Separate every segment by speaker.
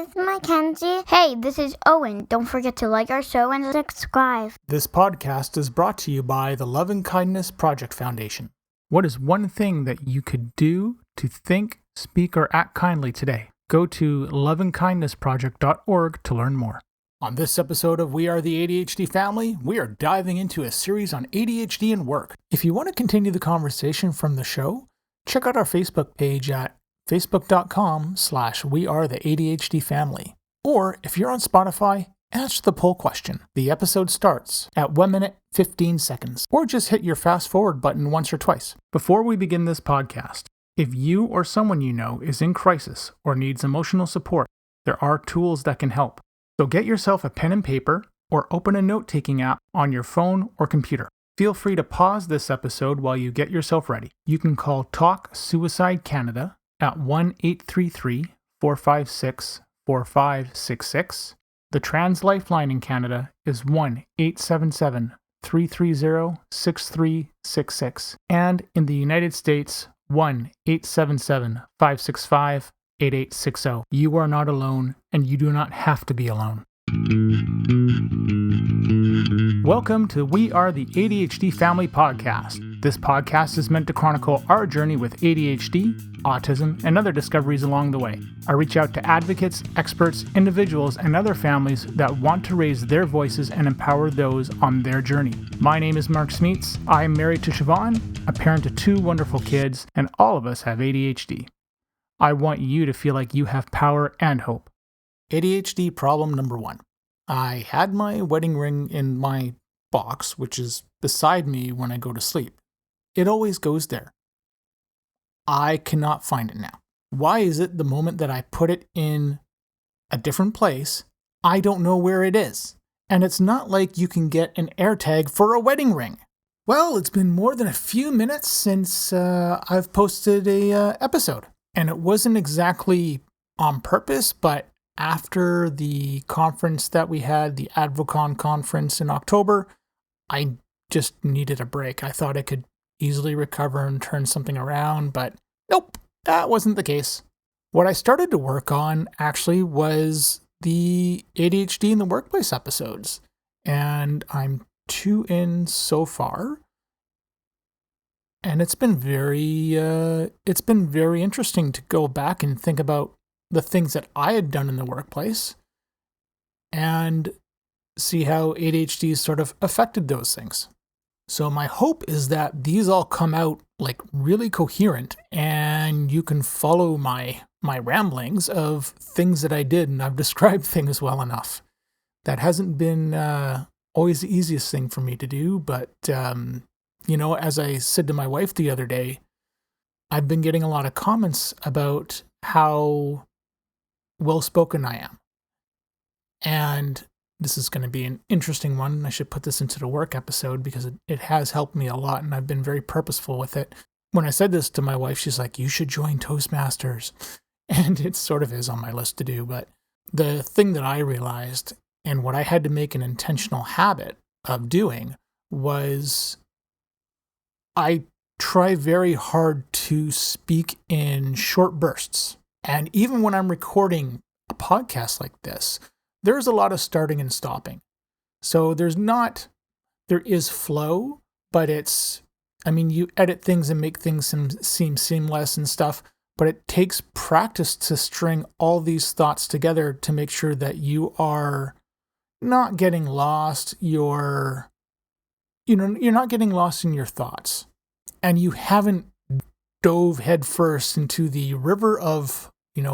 Speaker 1: is Mackenzie. Hey, this is Owen. Don't forget to like our show and subscribe.
Speaker 2: This podcast is brought to you by the Love and Kindness Project Foundation. What is one thing that you could do to think, speak, or act kindly today? Go to loveandkindnessproject.org to learn more. On this episode of We Are the ADHD Family, we are diving into a series on ADHD and work. If you want to continue the conversation from the show, check out our Facebook page at facebook.com/wearetheadhdfamily. Or if you're on Spotify, answer the poll question. The episode starts at 1 minute, 15 seconds. Or just hit your fast forward button once or twice. Before we begin this podcast, if you or someone you know is in crisis or needs emotional support, there are tools that can help. So get yourself a pen and paper or open a note-taking app on your phone or computer. Feel free to pause this episode while you get yourself ready. You can call Talk Suicide Canada at 1-833-456-4566. The Trans Lifeline in Canada is 1-877-330-6366. And in the United States, 1-877-565-8860. You are not alone, and you do not have to be alone. Welcome to We Are the ADHD Family Podcast. This podcast is meant to chronicle our journey with ADHD, autism, and other discoveries along the way. I reach out to advocates, experts, individuals, and other families that want to raise their voices and empower those on their journey. My name is Mark Smeets. I am married to Siobhan, a parent to 2 wonderful kids, and all of us have ADHD. I want you to feel like you have power and hope. ADHD problem number 1. I had my wedding ring in my box, which is beside me when I go to sleep. It always goes there. I cannot find it now. Why is it the moment that I put it in a different place, I don't know where it is? And it's not like you can get an AirTag for a wedding ring. Well, it's been more than a few minutes since I've posted a episode. And it wasn't exactly on purpose, but after the conference that we had, the Advocon conference in October, I just needed a break. I thought I could easily recover and turn something around, but nope, that wasn't the case. What I started to work on actually was the ADHD in the workplace episodes, and I'm 2 in so far. And it's been very interesting to go back and think about the things that I had done in the workplace and see how ADHD sort of affected those things. So my hope is that these all come out like really coherent and you can follow my ramblings of things that I did, and I've described things well enough. That hasn't been always the easiest thing for me to do, but as I said to my wife the other day, I've been getting a lot of comments about how well-spoken I am. And this is going to be an interesting one. I should put this into the work episode because it has helped me a lot, and I've been very purposeful with it. When I said this to my wife, she's like, you should join Toastmasters. And it sort of is on my list to do. But the thing that I realized, and what I had to make an intentional habit of doing, was I try very hard to speak in short bursts. And even when I'm recording a podcast like this, there's a lot of starting and stopping. So there is flow, but you edit things and make things seem seamless and stuff, but it takes practice to string all these thoughts together to make sure that you are not getting lost. You're not getting lost in your thoughts, and you haven't dove headfirst into the river of,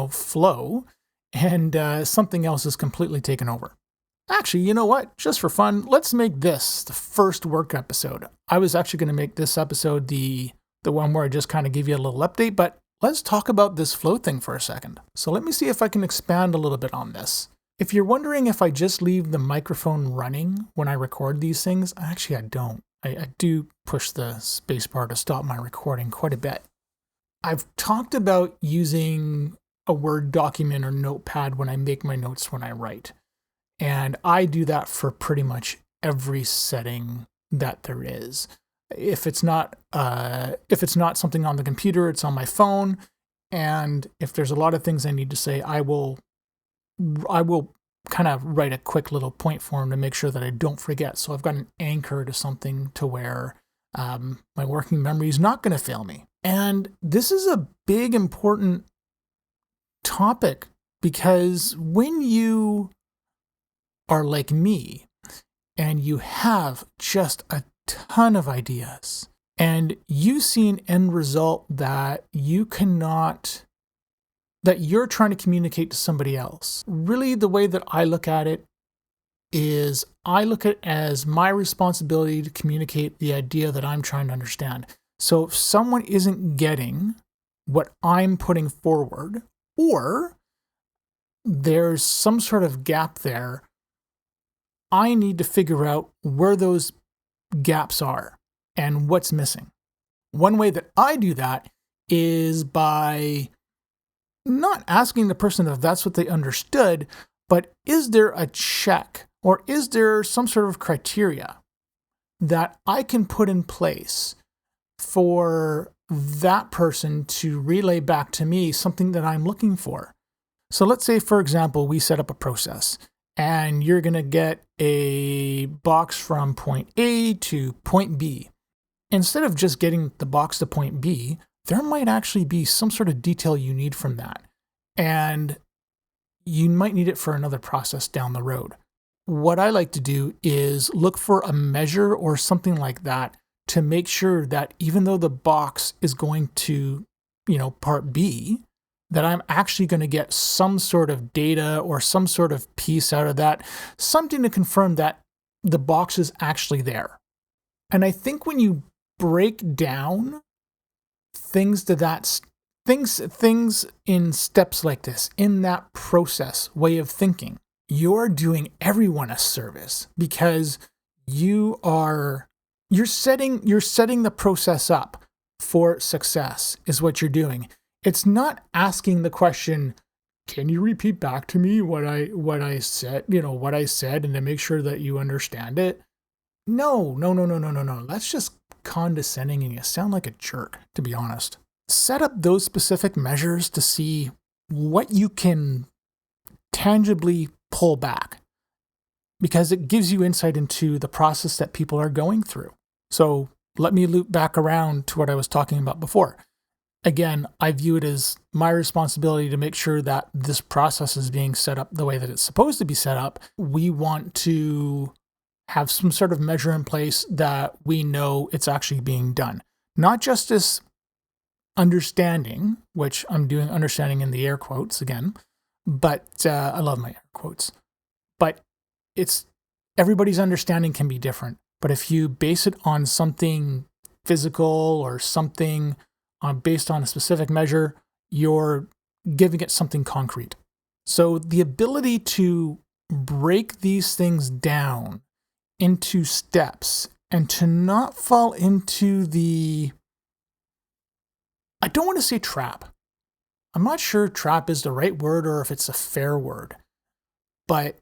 Speaker 2: flow, and something else is completely taken over. Actually, you know what? Just for fun, let's make this the first work episode. I was actually going to make this episode the one where I just kind of give you a little update, but let's talk about this flow thing for a second. So let me see if I can expand a little bit on this. If you're wondering if I just leave the microphone running when I record these things, actually I don't. I do push the spacebar to stop my recording quite a bit. I've talked about using a Word document or notepad when I make my notes when I write. And I do that for pretty much every setting that there is. If it's not something on the computer, it's on my phone. And if there's a lot of things I need to say, I will I will kind of write a quick little point form to make sure that I don't forget. So I've got an anchor to something to where my working memory is not going to fail me. And this is a big, important topic because when you are like me and you have just a ton of ideas and you see an end result that you're trying to communicate to somebody else, really the way that I look at it is I look at it as my responsibility to communicate the idea that I'm trying to understand. So if someone isn't getting what I'm putting forward, or there's some sort of gap there, I need to figure out where those gaps are and what's missing. One way that I do that is by not asking the person if that's what they understood, but is there a check or is there some sort of criteria that I can put in place for that person to relay back to me something that I'm looking for? So let's say, for example, we set up a process and you're going to get a box from point A to point B. Instead of just getting the box to point B, there might actually be some sort of detail you need from that. And you might need it for another process down the road. What I like to do is look for a measure or something like that to make sure that even though the box is going to, part B, that I'm actually going to get some sort of data or some sort of piece out of that, something to confirm that the box is actually there. And I think when you break down things in steps like this, in that process way of thinking, you're doing everyone a service because you're setting the process up for success is what you're doing. It's not asking the question, can you repeat back to me what I said, what I said, and to make sure that you understand it? No. That's just condescending and you sound like a jerk, to be honest. Set up those specific measures to see what you can tangibly pull back, because it gives you insight into the process that people are going through. So let me loop back around to what I was talking about before. Again, I view it as my responsibility to make sure that this process is being set up the way that it's supposed to be set up. We want to have some sort of measure in place that we know it's actually being done. Not just this understanding, which I'm doing understanding in the air quotes again, but I love my air quotes. But everybody's understanding can be different. But if you base it on something physical or something based on a specific measure, you're giving it something concrete. So the ability to break these things down into steps and to not fall into I don't want to say trap. I'm not sure trap is the right word or if it's a fair word, but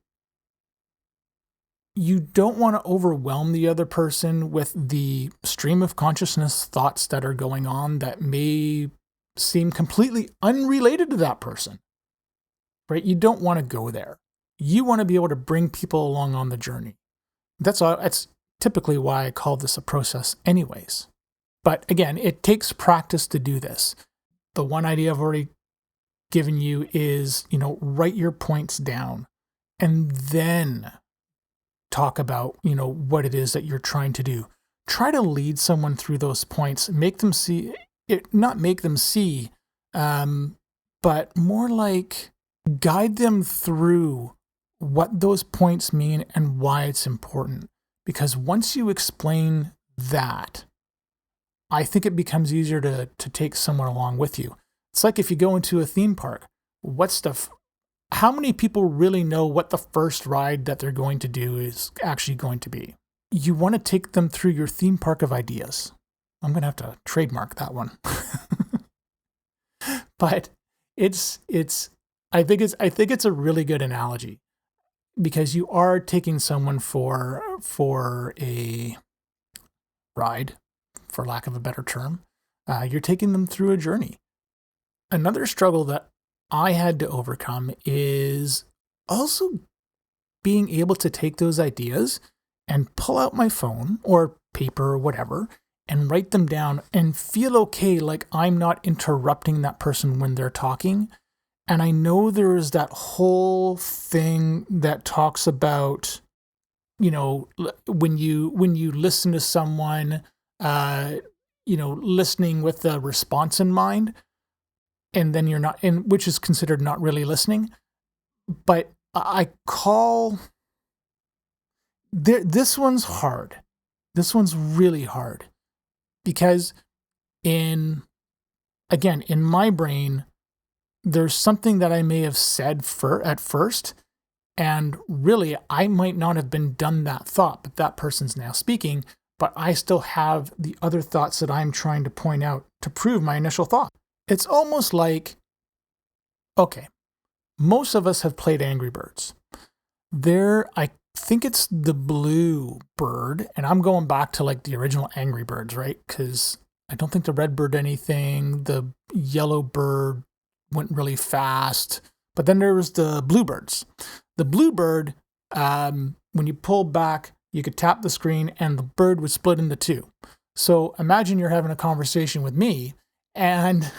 Speaker 2: you don't want to overwhelm the other person with the stream of consciousness thoughts that are going on that may seem completely unrelated to that person, right? You don't want to go there. You want to be able to bring people along on the journey. That's typically why I call this a process anyways. But again, it takes practice to do this. The one idea I've already given you is, write your points down and then talk about, what it is that you're trying to do. Try to lead someone through those points, make them see it, not make them see, but more like guide them through what those points mean and why it's important. Because once you explain that, I think it becomes easier to take someone along with you. It's like if you go into a theme park, how many people really know what the first ride that they're going to do is actually going to be? You want to take them through your theme park of ideas. I'm going to have to trademark that one. But I think it's a really good analogy, because you are taking someone for a ride, for lack of a better term. You're taking them through a journey. Another struggle that I had to overcome is also being able to take those ideas and pull out my phone or paper or whatever and write them down and feel okay, like I'm not interrupting that person when they're talking. And I know there is that whole thing that talks about, when you listen to someone, listening with the response in mind, and then you're not, and which is considered not really listening. But I call this one's hard. This one's really hard because in my brain, there's something that I may have said at first, and really I might not have been done that thought, but that person's now speaking, but I still have the other thoughts that I'm trying to point out to prove my initial thought. It's almost like, okay, most of us have played Angry Birds. I think it's the blue bird, and I'm going back to like the original Angry Birds, right? Because I don't think the red bird did anything. The yellow bird went really fast. But then there was the bluebirds. The bluebird, when you pulled back, you could tap the screen and the bird would split into two. So imagine you're having a conversation with me and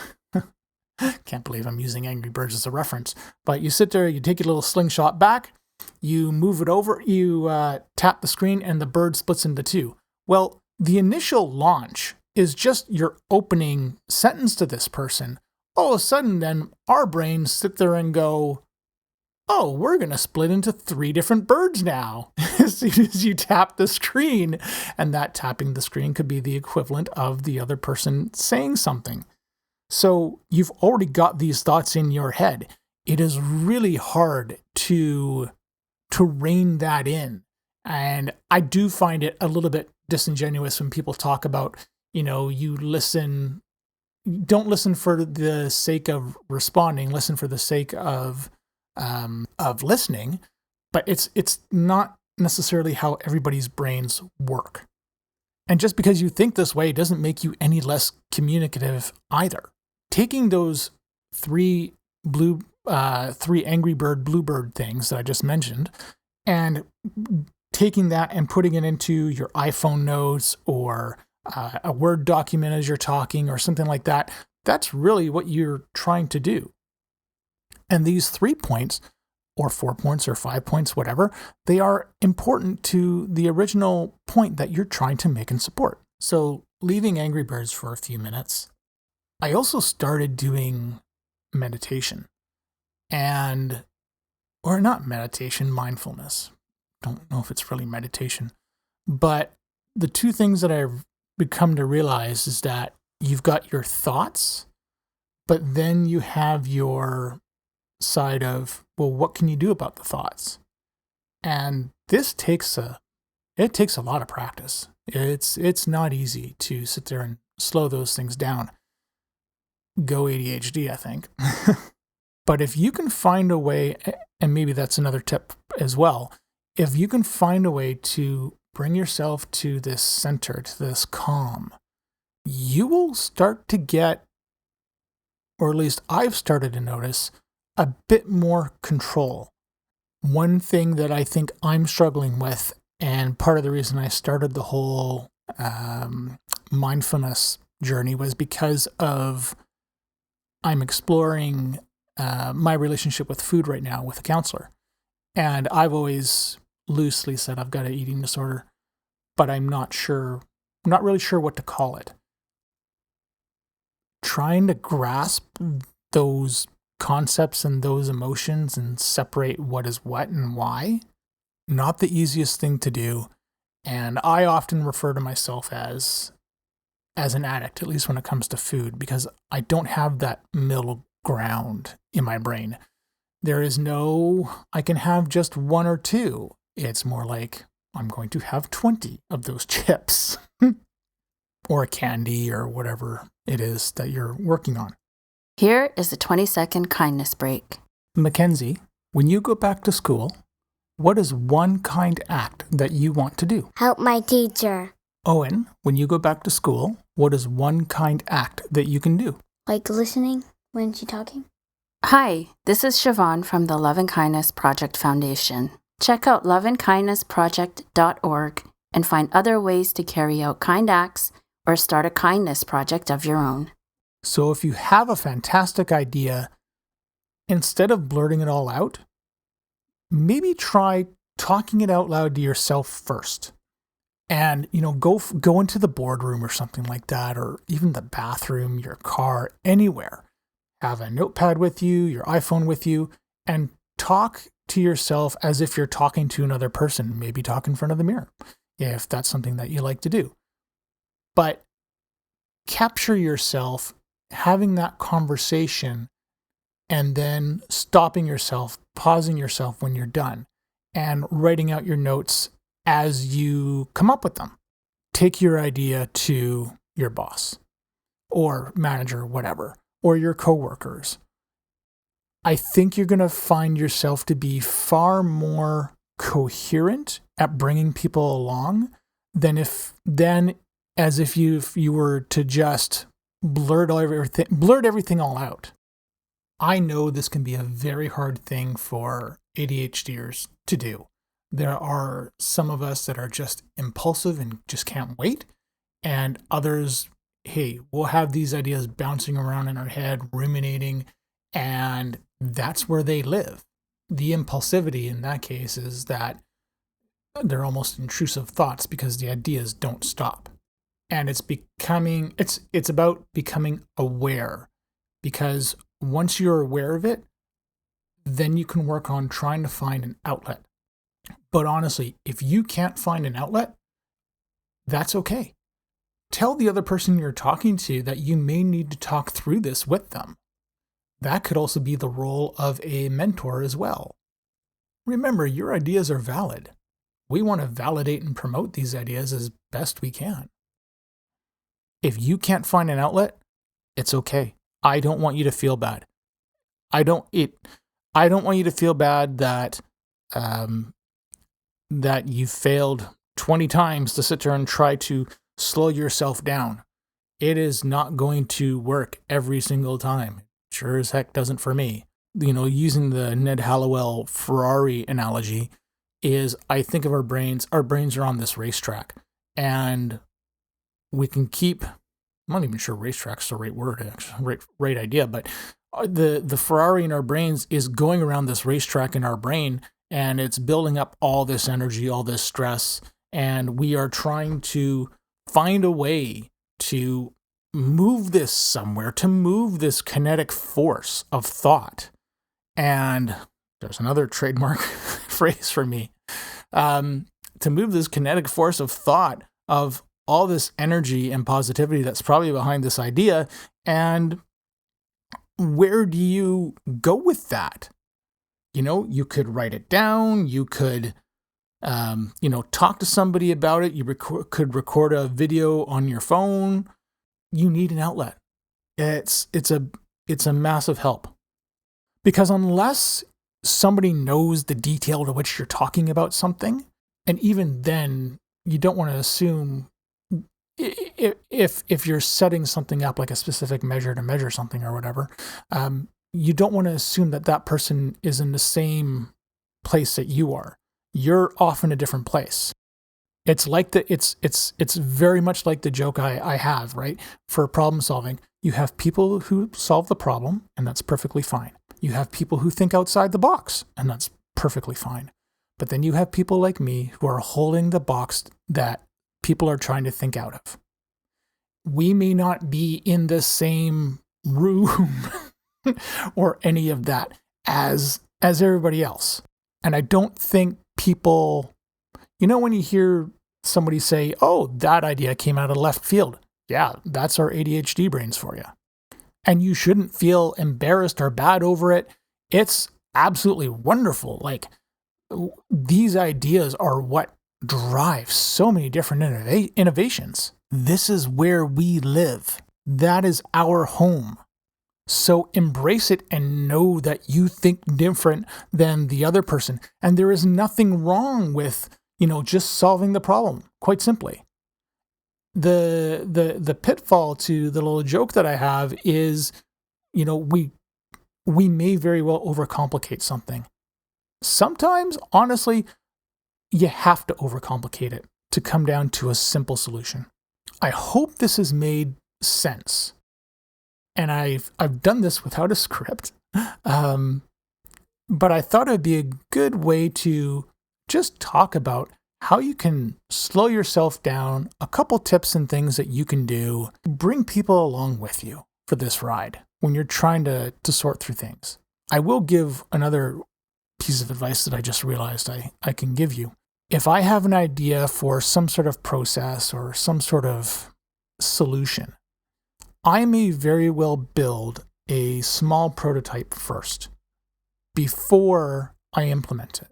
Speaker 2: can't believe I'm using Angry Birds as a reference. But you sit there, you take your little slingshot back, you move it over, you tap the screen and the bird splits into two. Well, the initial launch is just your opening sentence to this person. All of a sudden, then, our brains sit there and go, oh, we're going to split into 3 different birds now as soon as you tap the screen. And that tapping the screen could be the equivalent of the other person saying something. So you've already got these thoughts in your head. It is really hard to rein that in. And I do find it a little bit disingenuous when people talk about, don't listen for the sake of responding, listen for the sake of listening, but it's not necessarily how everybody's brains work. And just because you think this way doesn't make you any less communicative either. Taking those 3 Angry Bird, Bluebird things that I just mentioned, and taking that and putting it into your iPhone notes or a Word document as you're talking or something like that, that's really what you're trying to do. And these 3 points, or 4 points, or 5 points, whatever, they are important to the original point that you're trying to make and support. So leaving Angry Birds for a few minutes, I also started doing meditation. Or not meditation, mindfulness. Don't know if it's really meditation. But the 2 things that I've become to realize is that you've got your thoughts, but then you have your side of, well, what can you do about the thoughts? And this takes a lot of practice. It's not easy to sit there and slow those things down. Go ADHD, I think. But if you can find a way, and maybe that's another tip as well, if you can find a way to bring yourself to this center, to this calm, you will start to get, or at least I've started to notice, a bit more control. One thing that I think I'm struggling with, and part of the reason I started the whole mindfulness journey was because of I'm exploring my relationship with food right now with a counselor. And I've always loosely said I've got an eating disorder, but I'm not really sure what to call it. Trying to grasp those concepts and those emotions and separate what is what and why, not the easiest thing to do. And I often refer to myself as an addict, at least when it comes to food, because I don't have that middle ground in my brain. There is no, I can have just 1 or 2. It's more like, I'm going to have 20 of those chips or candy or whatever it is that you're working on.
Speaker 3: Here is the 20-second kindness break.
Speaker 2: Mackenzie, when you go back to school, what is one kind act that you want to do?
Speaker 1: Help my teacher.
Speaker 2: Owen, when you go back to school, what is one kind act that you can do?
Speaker 1: Like listening when she's talking.
Speaker 3: Hi, this is Siobhan from the Love and Kindness Project Foundation. Check out loveandkindnessproject.org and find other ways to carry out kind acts or start a kindness project of your own.
Speaker 2: So if you have a fantastic idea, instead of blurting it all out, maybe try talking it out loud to yourself first. And, go into the boardroom or something like that, or even the bathroom, your car, anywhere. Have a notepad with you, your iPhone with you, and talk to yourself as if you're talking to another person, maybe talk in front of the mirror, if that's something that you like to do. But capture yourself having that conversation and then stopping yourself, pausing yourself when you're done, and writing out your notes as you come up with them. Take your idea to your boss or manager, whatever, or your coworkers. I think you're going to find yourself to be far more coherent at bringing people along than as if you were to just blurt everything all out. I know this can be a very hard thing for ADHDers to do. There are some of us that are just impulsive and just can't wait. And others, hey, we'll have these ideas bouncing around in our head, ruminating, and that's where they live. The impulsivity in that case is that they're almost intrusive thoughts because the ideas don't stop. And it's about becoming aware, because once you're aware of it, then you can work on trying to find an outlet. But honestly, if you can't find an outlet, that's okay. Tell the other person you're talking to that you may need to talk through this with them. That could also be the role of a mentor as well. Remember, your ideas are valid. We want to validate and promote these ideas as best we can. If you can't find an outlet, it's okay. I don't want you to feel bad. I don't want you to feel bad that you failed 20 times to sit there and try to slow yourself down. It is not going to work every single time. Sure as heck doesn't for me. Using the Ned Hallowell Ferrari analogy is, I think of our brains are on this racetrack, and we can keep, I'm not even sure racetrack's the right word, actually, right idea, but the Ferrari in our brains is going around this racetrack in our brain, and it's building up all this energy, all this stress, and we are trying to find a way to move this somewhere, to move this kinetic force of thought. And there's another trademark phrase for me, to move this kinetic force of thought, of all this energy and positivity that's probably behind this idea. And where do you go with that? You could write it down. You could, talk to somebody about it. You could record a video on your phone. You need an outlet. It's a massive help, because unless somebody knows the detail to which you're talking about something, and even then, you don't want to assume if you're setting something up like a specific measure to measure something or whatever, you don't want to assume that person is in the same place that you are. You're off in a different place. It's like it's very much like the joke I have, right? For problem solving, you have people who solve the problem, and that's perfectly fine. You have people who think outside the box, and that's perfectly fine. But then you have people like me who are holding the box that people are trying to think out of. We may not be in the same room or any of that as everybody else. And I don't think people, when you hear somebody say, oh, that idea came out of left field. Yeah, that's our ADHD brains for you. And you shouldn't feel embarrassed or bad over it. It's absolutely wonderful. Like, these ideas are what drive so many different innovations. This is where we live. That is our home. So embrace it and know that you think different than the other person. And there is nothing wrong with, just solving the problem, quite simply. The pitfall to the little joke that I have is, we we may very well overcomplicate something. Sometimes, honestly, you have to overcomplicate it to come down to a simple solution. I hope this has made sense. And I've done this without a script, but I thought it'd be a good way to just talk about how you can slow yourself down, a couple tips and things that you can do, bring people along with you for this ride when you're trying to sort through things. I will give another piece of advice that I just realized I can give you. If I have an idea for some sort of process or some sort of solution, I may very well build a small prototype first before I implement it.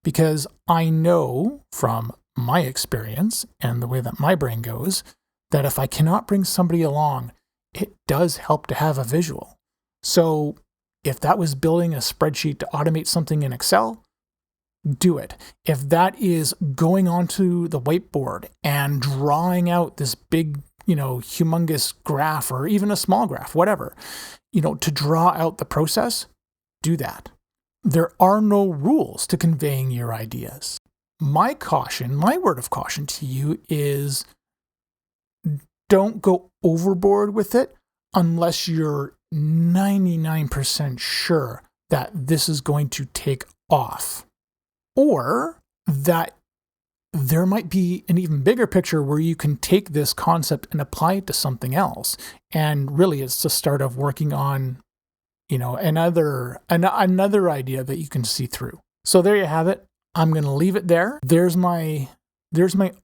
Speaker 2: Because I know from my experience and the way that my brain goes, that if I cannot bring somebody along, it does help to have a visual. So if that was building a spreadsheet to automate something in Excel, do it. If that is going onto the whiteboard and drawing out this big, humongous graph or even a small graph, whatever, to draw out the process, do that. There are no rules to conveying your ideas. My word of caution to you is don't go overboard with it unless you're 99% sure that this is going to take off, or that there might be an even bigger picture where you can take this concept and apply it to something else. And really it's the start of working on, another idea that you can see through. So there you have it. I'm going to leave it there. There's my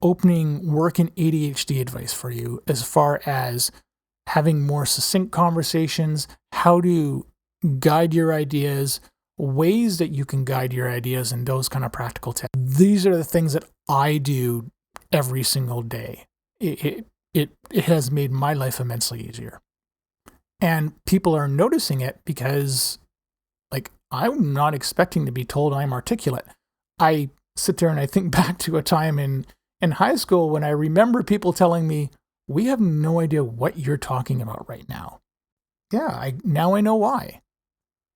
Speaker 2: opening work in ADHD advice for you as far as having more succinct conversations, how to guide your ideas, ways that you can guide your ideas, and those kind of practical tips. These are the things that I do every single day. It has made my life immensely easier. And people are noticing it because, I'm not expecting to be told I'm articulate. I sit there and I think back to a time in high school when I remember people telling me, we have no idea what you're talking about right now. Yeah, now I know why.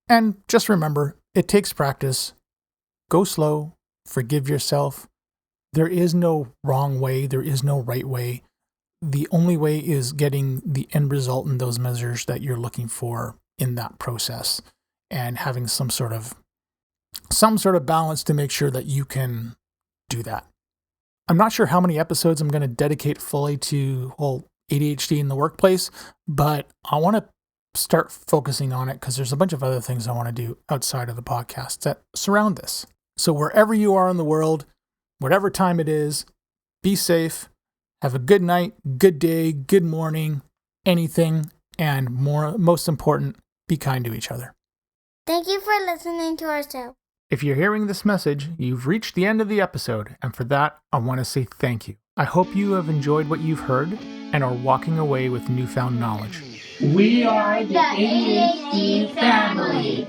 Speaker 2: And just remember, it takes practice. Go slow, forgive yourself. There is no wrong way, there is no right way. The only way is getting the end result in those measures that you're looking for in that process, and having some sort of balance to make sure that you can do that. I'm not sure how many episodes I'm going to dedicate fully to whole ADHD in the workplace, but I want to start focusing on it because there's a bunch of other things I want to do outside of the podcast that surround this. So wherever you are in the world, whatever time it is, be safe, have a good night, good day, good morning, anything, and most important, be kind to each other.
Speaker 1: Thank you for listening to our show.
Speaker 2: If you're hearing this message, you've reached the end of the episode, and for that, I want to say thank you. I hope you have enjoyed what you've heard and are walking away with newfound knowledge.
Speaker 4: We are the ADHD family.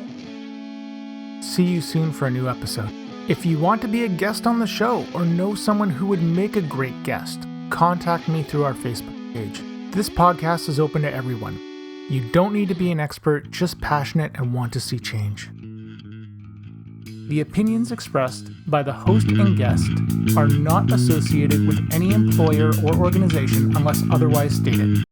Speaker 2: See you soon for a new episode. If you want to be a guest on the show or know someone who would make a great guest, contact me through our Facebook page. This podcast is open to everyone. You don't need to be an expert, just passionate and want to see change. The opinions expressed by the host and guest are not associated with any employer or organization unless otherwise stated.